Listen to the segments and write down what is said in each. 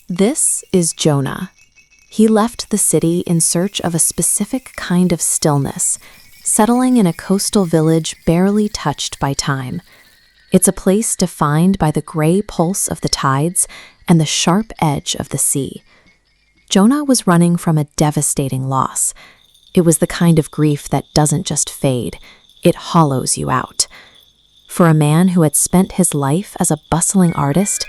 This is Jonah. He left the city in search of a specific kind of stillness, settling in a coastal village barely touched by time. It's a place defined by the gray pulse of the tides and the sharp edge of the sea. Jonah was running from a devastating loss. It was the kind of grief that doesn't just fade, it hollows you out. For a man who had spent his life as a bustling artist,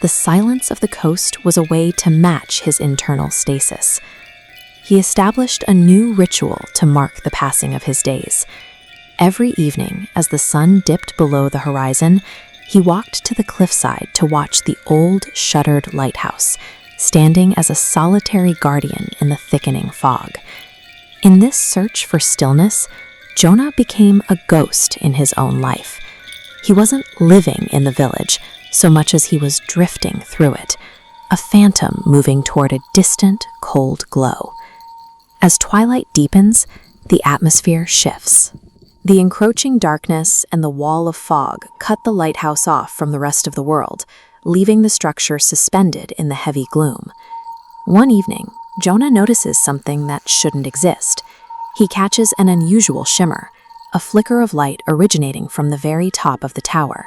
the silence of the coast was a way to match his internal stasis. He established a new ritual to mark the passing of his days. Every evening, as the sun dipped below the horizon, he walked to the cliffside to watch the old, shuttered lighthouse, standing as a solitary guardian in the thickening fog. In this search for stillness, Jonah became a ghost in his own life. He wasn't living in the village so much as he was drifting through it, a phantom moving toward a distant, cold glow. As twilight deepens, the atmosphere shifts. The encroaching darkness and the wall of fog cut the lighthouse off from the rest of the world, leaving the structure suspended in the heavy gloom. One evening, Jonah notices something that shouldn't exist. He catches an unusual shimmer, a flicker of light originating from the very top of the tower.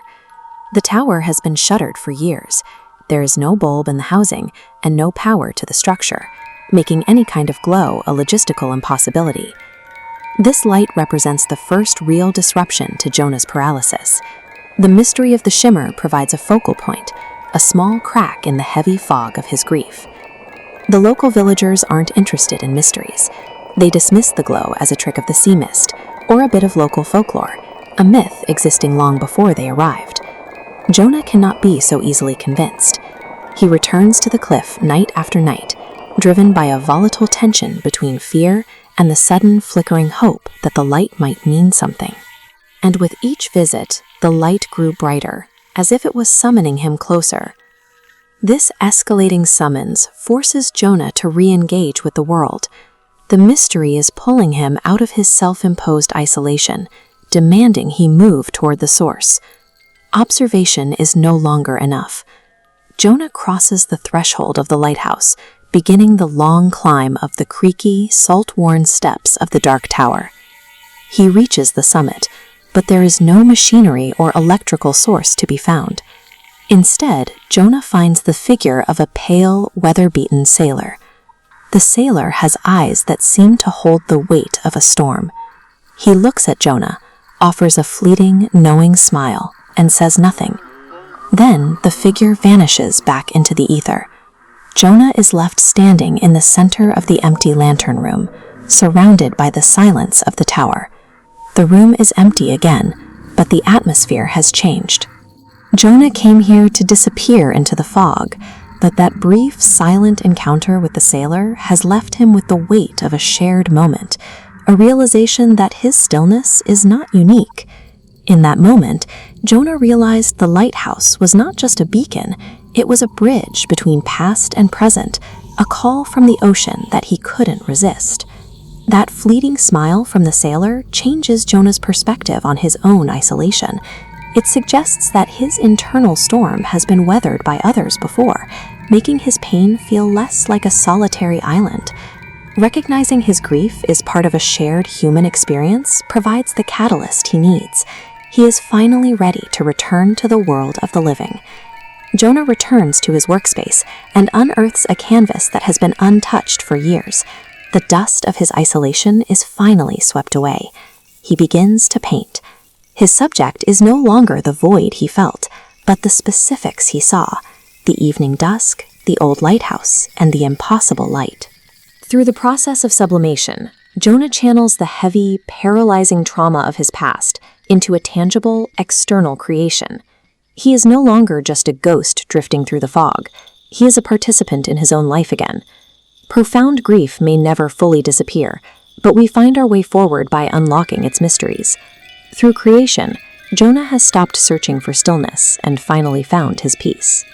The tower has been shuttered for years. There is no bulb in the housing and no power to the structure, making any kind of glow a logistical impossibility. This light represents the first real disruption to Jonah's paralysis. The mystery of the shimmer provides a focal point, a small crack in the heavy fog of his grief. The local villagers aren't interested in mysteries. They dismiss the glow as a trick of the sea mist, or a bit of local folklore, a myth existing long before they arrived. Jonah cannot be so easily convinced. He returns to the cliff night after night, driven by a volatile tension between fear and the sudden flickering hope that the light might mean something. And with each visit, the light grew brighter, as if it was summoning him closer. This escalating summons forces Jonah to re-engage with the world. The mystery is pulling him out of his self-imposed isolation, demanding he move toward the source. Observation is no longer enough. Jonah crosses the threshold of the lighthouse, beginning the long climb of the creaky, salt-worn steps of the dark tower. He reaches the summit, but there is no machinery or electrical source to be found. Instead, Jonah finds the figure of a pale, weather-beaten sailor. The sailor has eyes that seem to hold the weight of a storm. He looks at Jonah, offers a fleeting, knowing smile, and says nothing. Then the figure vanishes back into the ether. Jonah is left standing in the center of the empty lantern room, surrounded by the silence of the tower. The room is empty again, but the atmosphere has changed. Jonah came here to disappear into the fog, but that brief, silent encounter with the sailor has left him with the weight of a shared moment, a realization that his stillness is not unique. In that moment, Jonah realized the lighthouse was not just a beacon, it was a bridge between past and present, a call from the ocean that he couldn't resist. That fleeting smile from the sailor changes Jonah's perspective on his own isolation. It suggests that his internal storm has been weathered by others before, making his pain feel less like a solitary island. Recognizing his grief is part of a shared human experience provides the catalyst he needs. He is finally ready to return to the world of the living. Jonah returns to his workspace and unearths a canvas that has been untouched for years. The dust of his isolation is finally swept away. He begins to paint. His subject is no longer the void he felt, but the specifics he saw: the evening dusk, the old lighthouse, and the impossible light. Through the process of sublimation, Jonah channels the heavy, paralyzing trauma of his past into a tangible, external creation. He is no longer just a ghost drifting through the fog. He is a participant in his own life again. Profound grief may never fully disappear, but we find our way forward by unlocking its mysteries. Through creation, Jonah has stopped searching for stillness and finally found his peace.